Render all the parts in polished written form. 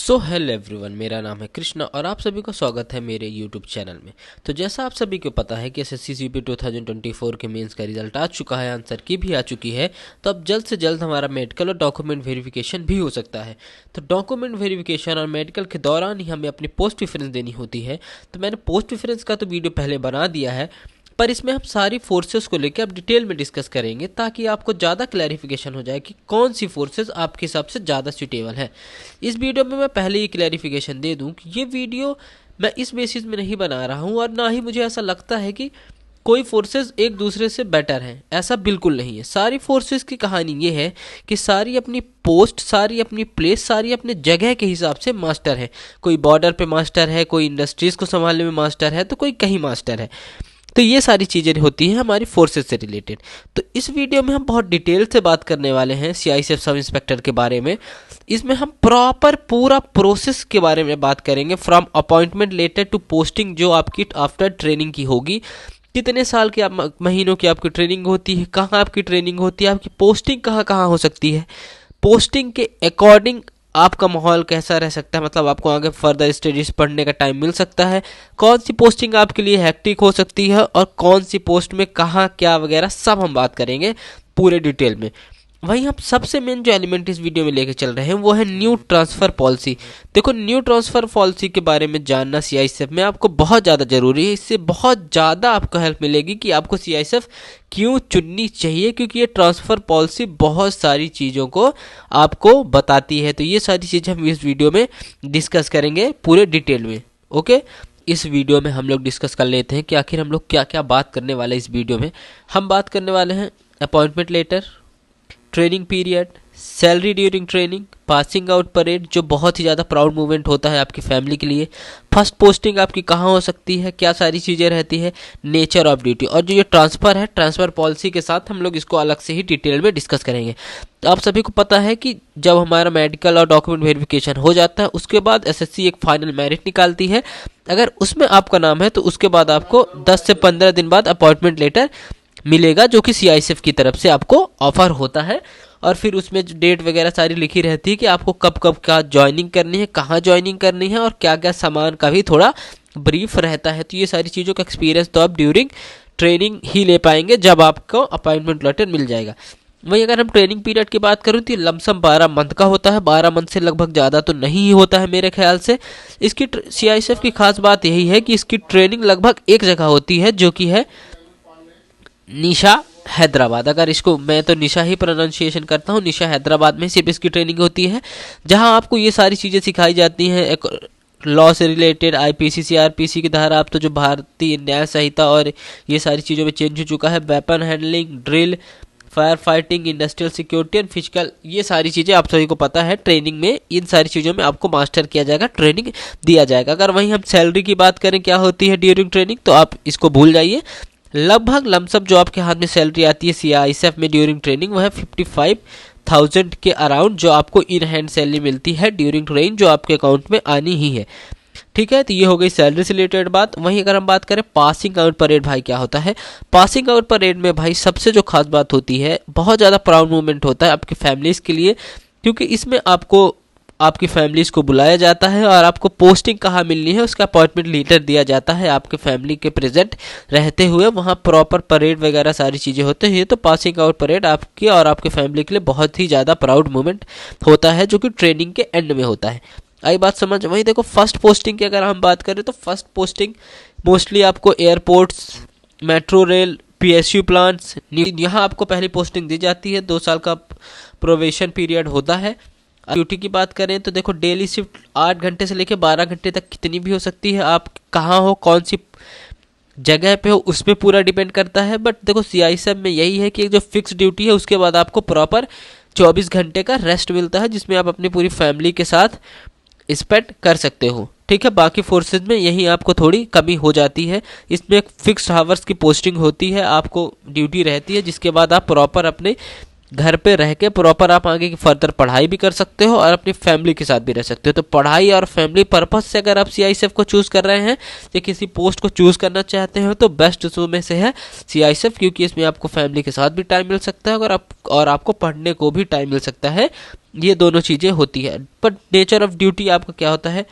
So hello everyone, मेरा नाम है कृष्णा और आप सभी का स्वागत है मेरे यूट्यूब चैनल में। तो जैसा आप सभी को पता है कि एसएससी सीपी 2024 के मेंस का रिजल्ट आ चुका है, आंसर की भी आ चुकी है। तो अब जल्द से जल्द हमारा मेडिकल और डॉक्यूमेंट वेरिफिकेशन भी हो सकता है। तो डॉक्यूमेंट वेरिफिकेशन और मेडिकल के दौरान ही हमें अपनी पोस्ट प्रेफरेंस देनी होती है। तो मैंने पोस्ट प्रेफरेंस का तो वीडियो पहले बना दिया है, पर इसमें हम सारी फोर्सेस को लेकर अब डिटेल में डिस्कस करेंगे ताकि आपको ज़्यादा क्लैरिफिकेशन हो जाए कि कौन सी फोर्सेस आपके हिसाब से ज़्यादा सूटेबल है। इस वीडियो में मैं पहले ही क्लैरिफिकेशन दे दूं कि ये वीडियो मैं इस बेसिस में नहीं बना रहा हूं और ना ही मुझे ऐसा लगता है कि कोई फोर्सेस एक दूसरे से बेटर हैं, ऐसा बिल्कुल नहीं है। सारी फोर्सेस की कहानी ये है कि सारी अपनी पोस्ट, सारी अपनी प्लेस, सारी अपने जगह के हिसाब से मास्टर है। कोई बॉर्डर पे मास्टर है, कोई इंडस्ट्रीज को संभालने में मास्टर है, तो कोई कहीं मास्टर है। तो ये सारी चीज़ें होती हैं हमारी फोर्सेस से रिलेटेड। तो इस वीडियो में हम बहुत डिटेल से बात करने वाले हैं सीआईएसएफ सब इंस्पेक्टर के बारे में। इसमें हम प्रॉपर पूरा प्रोसेस के बारे में बात करेंगे, from appointment letter to posting, जो आपकी आफ्टर ट्रेनिंग की होगी। कितने साल के महीनों की आपकी ट्रेनिंग होती है, कहाँ आपकी ट्रेनिंग होती है, आपकी पोस्टिंग कहाँ कहाँ हो सकती है, पोस्टिंग के अकॉर्डिंग आपका माहौल कैसा रह सकता है, मतलब आपको आगे फर्दर स्टडीज पढ़ने का टाइम मिल सकता है, कौन सी पोस्टिंग आपके लिए हैक्टिक हो सकती है और कौन सी पोस्ट में कहाँ क्या वगैरह सब हम बात करेंगे पूरे डिटेल में। वहीं हम सबसे मेन जो एलिमेंट इस वीडियो में लेके चल रहे हैं वो है न्यू ट्रांसफ़र पॉलिसी। देखो, न्यू ट्रांसफ़र पॉलिसी के बारे में जानना सीआईएसएफ में आपको बहुत ज़्यादा ज़रूरी है। इससे बहुत ज़्यादा आपको हेल्प मिलेगी कि आपको सीआईएसएफ क्यों चुननी चाहिए, क्योंकि ये ट्रांसफ़र पॉलिसी बहुत सारी चीज़ों को आपको बताती है। तो ये सारी चीज़ें हम इस वीडियो में डिस्कस करेंगे पूरे डिटेल में। ओके, इस वीडियो में हम लोग डिस्कस कर लेते हैं कि आखिर हम लोग क्या क्या बात करने वाले हैं। इस वीडियो में हम बात करने वाले हैं appointment letter, training period, salary during training, passing out parade जो बहुत ही ज़्यादा प्राउड मूवमेंट होता है आपकी फैमिली के लिए, फर्स्ट पोस्टिंग आपकी कहाँ हो सकती है, क्या सारी चीज़ें रहती है, नेचर ऑफ ड्यूटी, और जो ये ट्रांसफ़र है ट्रांसफ़र पॉलिसी के साथ हम लोग इसको अलग से ही डिटेल में डिस्कस करेंगे। तो आप सभी को पता है कि जब हमारा मेडिकल और डॉक्यूमेंट वेरिफिकेशन हो जाता है उसके बाद एसएससी एक फाइनल मेरिट निकालती है। अगर उसमें आपका नाम है तो उसके बाद आपको 10 से 15 दिन बाद अपॉइंटमेंट लेटर मिलेगा, जो कि सीआईएसएफ की तरफ से आपको ऑफर होता है। और फिर उसमें जो डेट वगैरह सारी लिखी रहती है कि आपको कब कब क्या ज्वाइनिंग करनी है, कहाँ ज्वाइनिंग करनी है और क्या क्या सामान का भी थोड़ा ब्रीफ रहता है। तो ये सारी चीज़ों का एक्सपीरियंस तो आप ड्यूरिंग ट्रेनिंग ही ले पाएंगे जब आपको अपॉइंटमेंट लेटर मिल जाएगा। वहीं अगर हम ट्रेनिंग पीरियड की बात करूँ तो लमसम 12 मंथ का होता है। 12 मंथ से लगभग ज़्यादा तो नहीं ही होता है मेरे ख्याल से। इसकी सीआईएसएफ की खास बात यही है कि इसकी ट्रेनिंग लगभग एक जगह होती है, जो कि है निशा हैदराबाद। अगर इसको मैं तो निशा ही प्रोनाउंसिएशन करता हूँ, निशा हैदराबाद में सिर्फ इसकी ट्रेनिंग होती है, जहाँ आपको ये सारी चीज़ें सिखाई जाती हैं। एक लॉ से रिलेटेड आईपीसी सीआरपीसी की धारा, अब तो जो भारतीय न्याय संहिता और ये सारी चीज़ों में चेंज हो चुका है, weapon handling, drill, fire fighting, industrial security and physical, ये सारी चीज़ें आप सभी को पता है। ट्रेनिंग में इन सारी चीज़ों में आपको मास्टर किया जाएगा, ट्रेनिंग दिया जाएगा। अगर वहीं हम सैलरी की बात करें क्या होती है ड्यूरिंग ट्रेनिंग, तो आप इसको भूल जाइए। लगभग लमसम जो आपके हाथ में सैलरी आती है सीआईएसएफ में ड्यूरिंग ट्रेनिंग, वह है 55,000 के अराउंड जो आपको इन हैंड सैलरी मिलती है ड्यूरिंग ट्रेनिंग, जो आपके अकाउंट में आनी ही है। ठीक है, तो ये हो गई सैलरी से रिलेटेड बात। वहीं अगर हम बात करें पासिंग आउट परेड, भाई क्या होता है पासिंग आउट परेड में? भाई सबसे जो खास बात होती है, बहुत ज़्यादा प्राउड मूवमेंट होता है आपकी फैमिलीज़ के लिए, क्योंकि इसमें आपको आपकी फैमिलीज़ को बुलाया जाता है और आपको पोस्टिंग कहाँ मिलनी है उसका अपॉइंटमेंट लेटर दिया जाता है आपके फैमिली के प्रेजेंट रहते हुए। वहाँ प्रॉपर परेड वगैरह सारी चीज़ें होती हैं। तो पासिंग आउट परेड आपकी और आपके फैमिली के लिए बहुत ही ज़्यादा प्राउड मोमेंट होता है, जो कि ट्रेनिंग के एंड में होता है। आई बात समझ? वहीं देखो, फर्स्ट पोस्टिंग की अगर हम बात करें तो फर्स्ट पोस्टिंग मोस्टली आपको airports, metro rail, PSU plants, यहाँ आपको पहली पोस्टिंग दी जाती है। 2 साल का प्रोबेशन पीरियड होता है। ड्यूटी की बात करें तो देखो, डेली शिफ्ट 8 घंटे से लेकर 12 घंटे तक कितनी भी हो सकती है। आप कहाँ हो, कौन सी जगह पे हो, उस पर पूरा डिपेंड करता है। बट देखो, सीआईएसएफ में यही है कि जो फिक्स ड्यूटी है उसके बाद आपको प्रॉपर 24 घंटे का रेस्ट मिलता है, जिसमें आप अपनी पूरी फैमिली के साथ स्पेंड कर सकते हो। ठीक है, बाकी फोर्सेज में यही आपको थोड़ी कमी हो जाती है। इसमें एक फिक्स आवर्स की पोस्टिंग होती है, आपको ड्यूटी रहती है, जिसके बाद आप प्रॉपर अपने घर पे रह के प्रॉपर आप आगे की फर्दर पढ़ाई भी कर सकते हो और अपनी फैमिली के साथ भी रह सकते हो। तो पढ़ाई और फैमिली पर्पस से अगर आप CISF को चूज़ कर रहे हैं या किसी पोस्ट को चूज़ करना चाहते हो तो बेस्ट उसमें में से है CISF, क्योंकि इसमें आपको फैमिली के साथ भी टाइम मिल सकता है और आपको पढ़ने को भी टाइम मिल सकता है। ये दोनों चीज़ें होती है। बट नेचर ऑफ ड्यूटी आपका क्या होता है,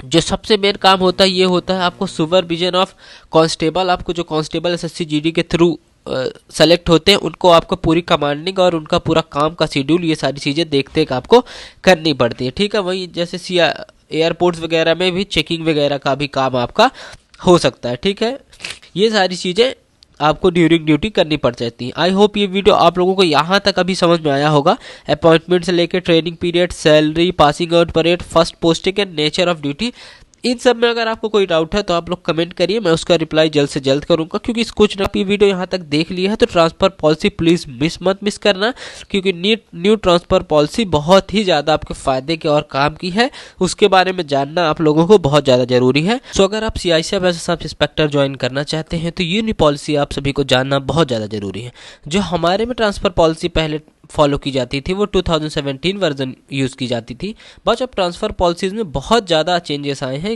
जो सबसे मेन काम होता है ये होता है आपको सुपरविजन ऑफ कांस्टेबल। आपको जो कांस्टेबल SSC GD के थ्रू सेलेक्ट होते हैं उनको आपको पूरी कमांडिंग और उनका पूरा काम का शेड्यूल, ये सारी चीज़ें देखते आपको करनी पड़ती है। ठीक है, वही जैसे एयरपोर्ट्स वगैरह में भी चेकिंग वगैरह का भी काम आपका हो सकता है। ठीक है, ये सारी चीज़ें आपको ड्यूरिंग ड्यूटी करनी पड़ जाती है। आई होप ये वीडियो आप लोगों को यहाँ तक अभी समझ में आया होगा। अपॉइंटमेंट से लेकर training period, salary, passing out parade, first posting and nature of duty, इन सब में अगर आपको कोई डाउट है तो आप लोग कमेंट करिए, मैं उसका रिप्लाई जल्द से जल्द करूंगा। क्योंकि कुछ ना ये वीडियो यहाँ तक देख लिया है तो ट्रांसफ़र पॉलिसी प्लीज़ मत मिस करना, क्योंकि न्यू ट्रांसफ़र पॉलिसी बहुत ही ज़्यादा आपके फ़ायदे के और काम की है। उसके बारे में जानना आप लोगों को बहुत ज़्यादा ज़रूरी है। सो अगर आप CISF as sub inspector join करना चाहते हैं तो ये न्यू पॉलिसी आप सभी को जानना बहुत ज़्यादा ज़रूरी है। जो हमारे में ट्रांसफ़र पॉलिसी पहले फॉलो की जाती थी वो 2017 वर्जन यूज़ की जाती थी। बट अब ट्रांसफ़र पॉलिसीज़ में बहुत ज़्यादा चेंजेस आए हैं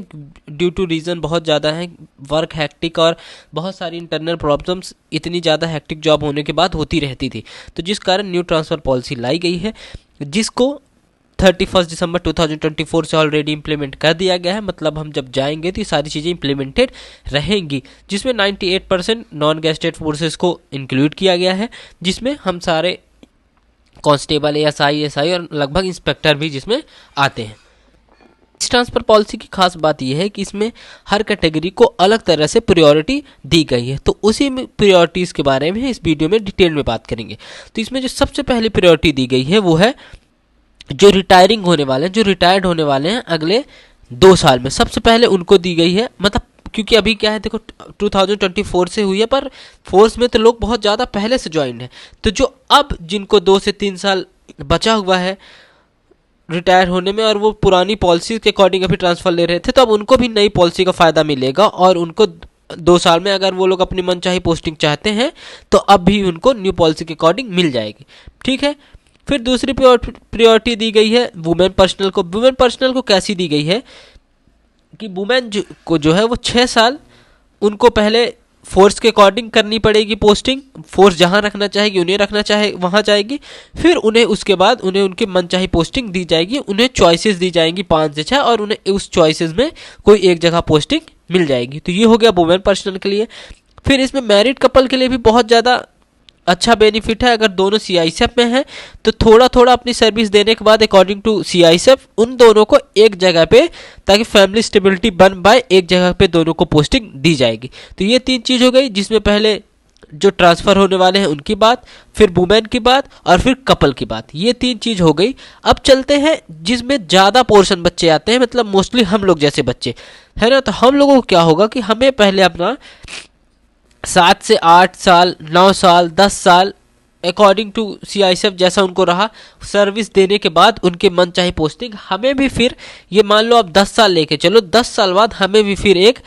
ड्यू टू रीज़न बहुत ज़्यादा है, वर्क हैक्टिक और बहुत सारी इंटरनल प्रॉब्लम्स इतनी ज़्यादा हैक्टिक जॉब होने के बाद होती रहती थी, तो जिस कारण न्यू ट्रांसफ़र पॉलिसी लाई गई है, जिसको 31 दिसंबर 2024 से ऑलरेडी इम्प्लीमेंट कर दिया गया है। मतलब हम जब जाएंगे तो ये सारी चीज़ें इम्प्लीमेंटेड रहेंगी, जिसमें 98% नॉन गैजेटेड फोर्सेस को इंक्लूड किया गया है, जिसमें हम सारे कांस्टेबल, ASI, SI और लगभग इंस्पेक्टर भी जिसमें आते हैं। इस ट्रांसफ़र पॉलिसी की खास बात यह है कि इसमें हर कैटेगरी को अलग तरह से प्रायोरिटी दी गई है, तो उसी में प्रायोरिटीज़ के बारे में इस वीडियो में डिटेल में बात करेंगे। तो इसमें जो सबसे पहली प्रायोरिटी दी गई है वो है जो रिटायरिंग होने वाले हैं, जो रिटायर्ड होने वाले हैं अगले 2 साल में, सबसे पहले उनको दी गई है। मतलब क्योंकि अभी क्या है, देखो 2024 से हुई है, पर फोर्स में तो लोग बहुत ज़्यादा पहले से ज्वाइन है, तो जो अब जिनको 2 से 3 साल बचा हुआ है रिटायर होने में और वो पुरानी पॉलिसी के अकॉर्डिंग अभी ट्रांसफ़र ले रहे थे, तो अब उनको भी नई पॉलिसी का फ़ायदा मिलेगा और उनको 2 साल में अगर वो लोग अपनी मनचाही पोस्टिंग चाहते हैं तो अब भी उनको न्यू पॉलिसी के अकॉर्डिंग मिल जाएगी। ठीक है, फिर दूसरी प्रायोरिटी दी गई है वुमेन पर्सनल को। वुमेन पर्सनल को कैसी दी गई है कि वुमेन को जो है वो 6 साल उनको पहले फोर्स के अकॉर्डिंग करनी पड़ेगी पोस्टिंग, फोर्स जहाँ रखना चाहेगी उन्हें रखना चाहे वहाँ जाएगी, फिर उन्हें उसके बाद उन्हें उनकी मनचाही पोस्टिंग दी जाएगी, उन्हें चॉइसेस दी जाएंगी 5 से 6 और उन्हें उस चॉइसेस में कोई एक जगह पोस्टिंग मिल जाएगी। तो ये हो गया वुमेन पर्सनल के लिए। फिर इसमें मैरिड कपल के लिए भी बहुत ज़्यादा अच्छा बेनिफिट है। अगर दोनों CISF में हैं तो थोड़ा थोड़ा अपनी सर्विस देने के बाद अकॉर्डिंग टू CISF उन दोनों को एक जगह पे, ताकि फैमिली स्टेबिलिटी बन पाए, एक जगह पे दोनों को पोस्टिंग दी जाएगी। तो ये 3 चीज़ हो गई, जिसमें पहले जो ट्रांसफ़र होने वाले हैं उनकी बात, फिर वुमेन की बात और फिर कपल की बात, ये 3 चीज़ हो गई। अब चलते हैं जिसमें ज़्यादा पोर्शन बच्चे आते हैं, मतलब मोस्टली हम लोग जैसे बच्चे है ना। तो हम लोगों को क्या होगा कि हमें पहले अपना 7 से 8 साल, 9 साल, 10 साल अकॉर्डिंग टू CISF जैसा उनको रहा सर्विस देने के बाद उनके मन चाहे पोस्टिंग, हमें भी फिर ये मान लो आप 10 साल लेके चलो, 10 साल बाद हमें भी फिर एक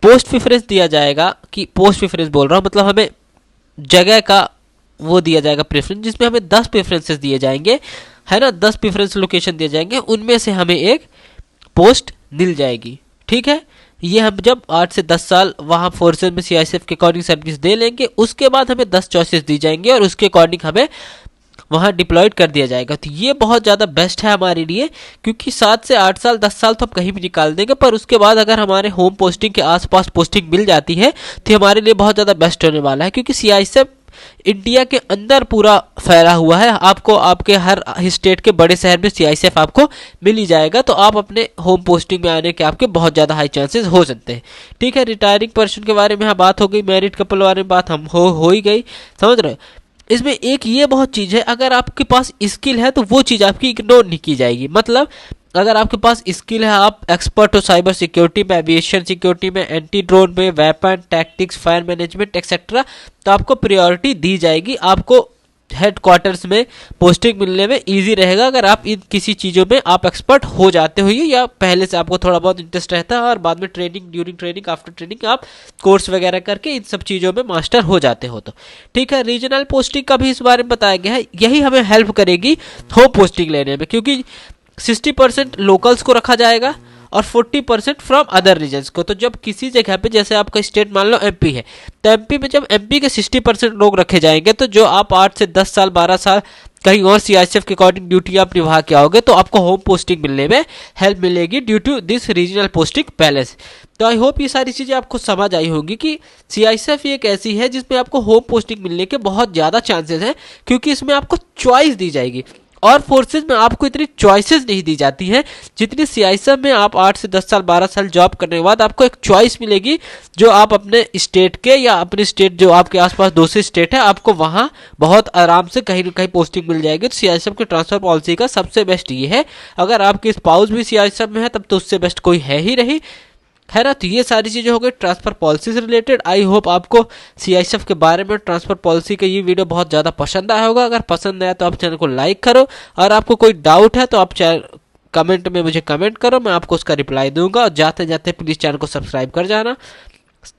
पोस्ट प्रेफरेंस दिया जाएगा। कि पोस्ट प्रेफरेंस बोल रहा हूँ मतलब हमें जगह का वो दिया जाएगा प्रेफरेंस, जिसमें हमें 10 प्रेफरेंसेस दिए जाएंगे, है ना, 10 प्रेफरेंस लोकेशन दिए जाएंगे, उनमें से हमें एक पोस्ट मिल जाएगी। ठीक है, ये हम जब 8 से 10 साल वहाँ फोर्सेज में CISF के अकॉर्डिंग सर्विस दे लेंगे, उसके बाद हमें 10 चॉइसेस दी जाएंगे और उसके अकॉर्डिंग हमें वहाँ डिप्लॉयड कर दिया जाएगा। तो ये बहुत ज़्यादा बेस्ट है हमारे लिए, क्योंकि 7 से 8 साल 10 साल तो हम कहीं भी निकाल देंगे, पर उसके बाद अगर हमारे होम पोस्टिंग के आसपास पोस्टिंग मिल जाती है तो हमारे लिए बहुत ज़्यादा बेस्ट होने वाला है। क्योंकि CISF इंडिया के अंदर पूरा फैला हुआ है, आपको आपके हर स्टेट के बड़े शहर में CISF आपको मिल ही जाएगा, तो आप अपने होम पोस्टिंग में आने के आपके बहुत ज़्यादा हाई चांसेस हो सकते हैं। ठीक है, रिटायरिंग पर्सन के बारे में यहाँ बात हो गई, मैरिड कपल के बारे में बात हम हो ही गई, समझ रहे हो। इसमें एक ये बहुत चीज़ है, अगर आपके पास स्किल है तो वो चीज़ आपकी इग्नोर नहीं की जाएगी। मतलब अगर आपके पास स्किल है, आप एक्सपर्ट हो साइबर सिक्योरिटी में, एविएशन सिक्योरिटी में, एंटी ड्रोन में, weapon tactics, fire management etcetera, तो आपको प्रायोरिटी दी जाएगी। आपको हेड क्वार्टर्स में पोस्टिंग मिलने में इजी रहेगा अगर आप इन किसी चीज़ों में आप एक्सपर्ट हो जाते हो या पहले से आपको थोड़ा बहुत इंटरेस्ट रहता है और बाद में training, during training, after training आप कोर्स वगैरह करके इन सब चीज़ों में मास्टर हो जाते हो। तो ठीक है, रीजनल पोस्टिंग का भी इस बारे में बताया गया है, यही हमें हेल्प करेगी होम पोस्टिंग लेने में, क्योंकि 60% लोकल्स को रखा जाएगा और 40% फ्रॉम अदर रीजन्स को। तो जब किसी जगह पे, जैसे आपका स्टेट मान लो एमपी है, तो एमपी में जब एमपी के 60% लोग रखे जाएंगे, तो जो आप 8 से 10 साल 12 साल कहीं और सीआईएसएफ के अकॉर्डिंग ड्यूटी आप निभा के आओगे, तो आपको होम पोस्टिंग मिलने में हेल्प मिलेगी due to this regional posting palace. तो आई होप ये सारी चीज़ें आपको समझ आई होंगी कि सीआईएसएफ एक ऐसी है जिसमें आपको होम पोस्टिंग मिलने के बहुत ज़्यादा चांसेस हैं, क्योंकि इसमें आपको चॉइस दी जाएगी। और फोर्सेज में आपको इतनी चॉइसेस नहीं दी जाती हैं जितनी सीआईएसएफ में। आप 8 से 10 साल 12 साल जॉब करने के बाद आपको एक चॉइस मिलेगी, जो आप अपने स्टेट के या अपने स्टेट जो आपके आसपास दूसरी स्टेट है, आपको वहाँ बहुत आराम से कहीं ना कहीं पोस्टिंग मिल जाएगी। तो सीआईएसएफ की ट्रांसफर पॉलिसी का सबसे बेस्ट ये है, अगर आपके स्पाउस भी सीआईएसएफ में है तब तो उससे बेस्ट कोई है ही नहीं, है ना। तो ये सारी चीज़ें हो गई ट्रांसफ़र पॉलिसी से रिलेटेड। आई होप आपको सीआईएसएफ के बारे में, ट्रांसफ़र पॉलिसी का ये वीडियो बहुत ज़्यादा पसंद आया होगा। अगर पसंद आया तो आप चैनल को लाइक करो, और आपको कोई डाउट है तो आप कमेंट में मुझे कमेंट करो, मैं आपको उसका रिप्लाई दूंगा। और जाते जाते प्लीज़ चैनल को सब्सक्राइब कर जाना।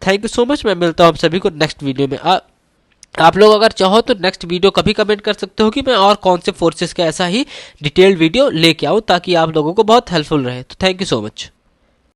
Thank you so much. मैं मिलता हूँ आप सभी को नेक्स्ट वीडियो में। आप लोग अगर चाहो तो नेक्स्ट वीडियो कभी कमेंट कर सकते हो कि मैं और कौन से फोर्सेस का ऐसा ही डिटेल्ड वीडियो लेके आऊँ, ताकि आप लोगों को बहुत हेल्पफुल रहे। तो थैंक यू सो मच।